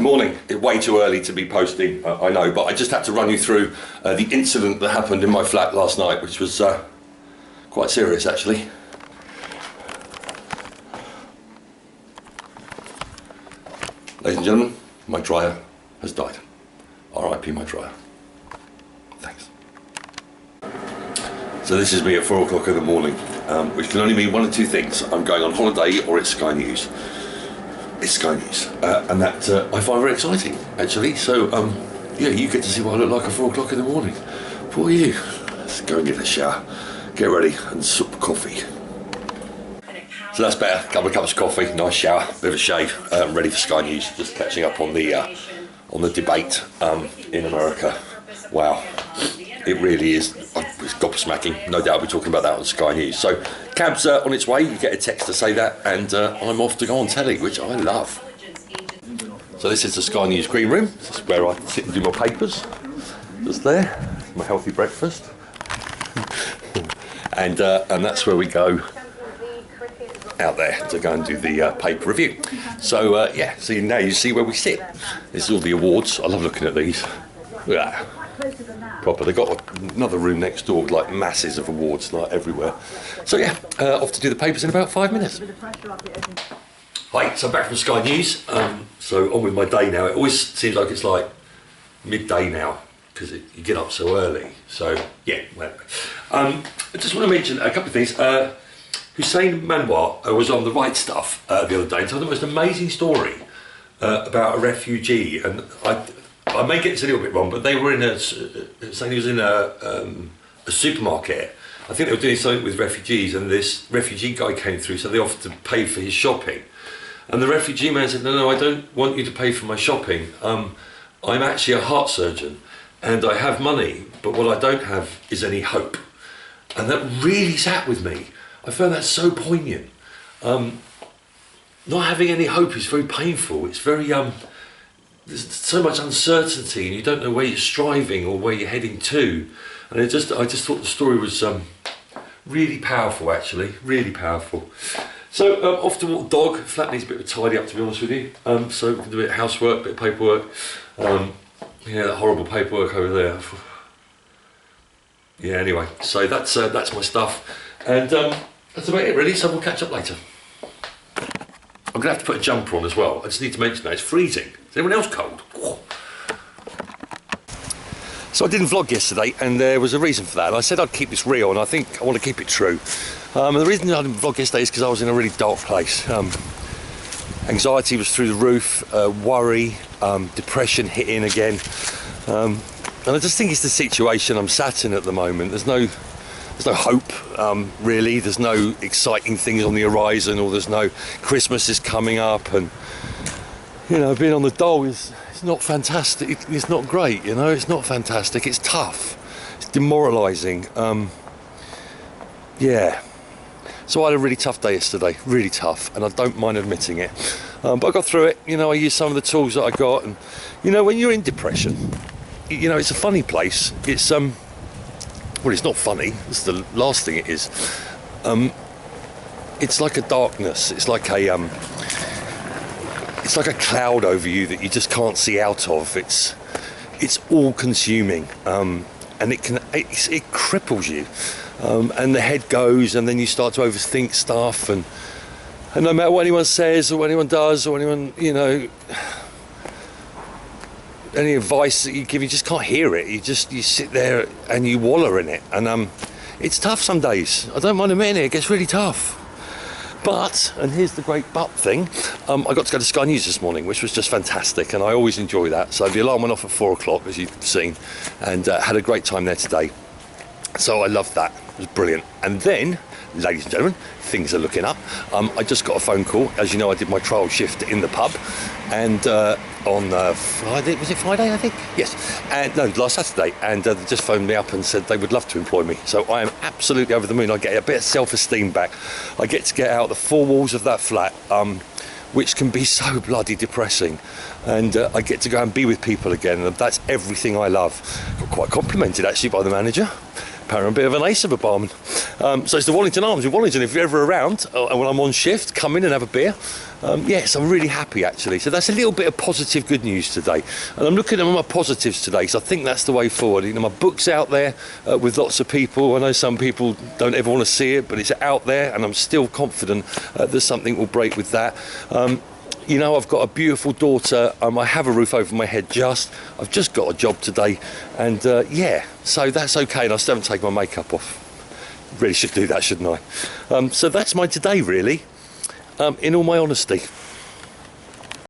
Good morning. It's way too early to be posting, I know, but I just had to run you through the incident that happened in my flat last night, which was quite serious actually. Ladies and gentlemen, my dryer has died. R.I.P. my dryer. Thanks. So this is me at 4 o'clock in the morning, which can only mean one of two things. I'm going on holiday or it's Sky News. It's Sky News, and that I find very exciting, actually. So, yeah, you get to see what I look like at 4 o'clock in the morning. For you. Let's go and get a shower, get ready, and sup coffee. So that's better. Couple of cups of coffee, nice shower, bit of a shave, ready for Sky News. Just catching up on the debate in America. Wow, it really is. It's gobsmacking. No doubt we'll be talking about that on Sky News. So, cab's on its way. You get a text to say that, and I'm off to go on telly, which I love. So this is the Sky News green room. This is where I sit and do my papers. Just there, my healthy breakfast, and that's where we go out there to go and do the paper review. So yeah, so now you see where we sit. This is all the awards. I love looking at these. Yeah. Proper. They got another room next door with like masses of awards like everywhere. So yeah, off to do the papers in about 5 minutes. Hi, so back from Sky News. So on with my day now. It always seems like it's like midday now because you get up so early. So yeah, well, I just want to mention a couple of things. Hussein Manwar was on the Right Stuff the other day and told the most amazing story about a refugee, and I may get this a little bit wrong, but they were in saying he was in a supermarket. I think they were doing something with refugees, and this refugee guy came through, so they offered to pay for his shopping. And the refugee man said, no, I don't want you to pay for my shopping. I'm actually a heart surgeon, and I have money, but what I don't have is any hope. And that really sat with me. I found that so poignant. Not having any hope is very painful. It's very... there's so much uncertainty and you don't know where you're striving or where you're heading to, and I just thought the story was really powerful, actually, really powerful. So off to walk the dog. Flat needs a bit of a tidy up, to be honest with you, so we can do a bit of housework, a bit of paperwork. Yeah, that horrible paperwork over there. Yeah, anyway, so that's my stuff, and that's about it really, so we'll catch up later. I'm going to have to put a jumper on as well. I just need to mention that it's freezing. Is anyone else cold? So I didn't vlog yesterday, and there was a reason for that. I said I'd keep this real, and I think I want to keep it true. And the reason I didn't vlog yesterday is because I was in a really dark place. Anxiety was through the roof, worry, depression hit in again. And I just think it's the situation I'm sat in at the moment. There's no hope, really. There's no exciting things on the horizon, or there's no Christmas is coming up, and you know, being on the dole is not fantastic. It's not great, you know. It's not fantastic. It's tough. It's demoralising. Yeah. So I had a really tough day yesterday, really tough, and I don't mind admitting it. But I got through it. You know, I used some of the tools that I got, and you know, when you're in depression, you know, it's a funny place. It's well, it's not funny. It's the last thing it is. It's like a darkness. It's like a cloud over you that you just can't see out of. It's all consuming, and it cripples you. And the head goes, and then you start to overthink stuff, and no matter what anyone says or what anyone does or anyone, you know, any advice that you give, you just can't hear it. You sit there and you wallow in it, and it's tough some days. I don't mind admitting it gets really tough. But, and here's the great but thing, I got to go to Sky News this morning, which was just fantastic, and I always enjoy that. So the alarm went off at 4 o'clock, as you've seen, and had a great time there today. So I loved that. It was brilliant. And then, ladies and gentlemen, things are looking up. I just got a phone call. As you know, I did my trial shift in the pub, and on Friday, was it Friday, I think? Yes. And no, last Saturday, and they just phoned me up and said they would love to employ me. So I am absolutely over the moon. I get a bit of self-esteem back. I get to get out the four walls of that flat, which can be so bloody depressing, and I get to go and be with people again, and that's everything I love. Got quite complimented actually by the manager, apparently I'm a bit of an ace of a barman. So it's the Wallington Arms in Wallington. If you're ever around, when I'm on shift, come in and have a beer. Yes, I'm really happy actually. So that's a little bit of positive good news today. And I'm looking at my positives today, because I think that's the way forward. You know, my book's out there with lots of people. I know some people don't ever want to see it, but it's out there, and I'm still confident that something will break with that. You know, I've got a beautiful daughter. I have a roof over my head I've just got a job today. And yeah, so that's okay. And I still haven't taken my makeup off. Really should do that, shouldn't I? So that's my today, really, in all my honesty.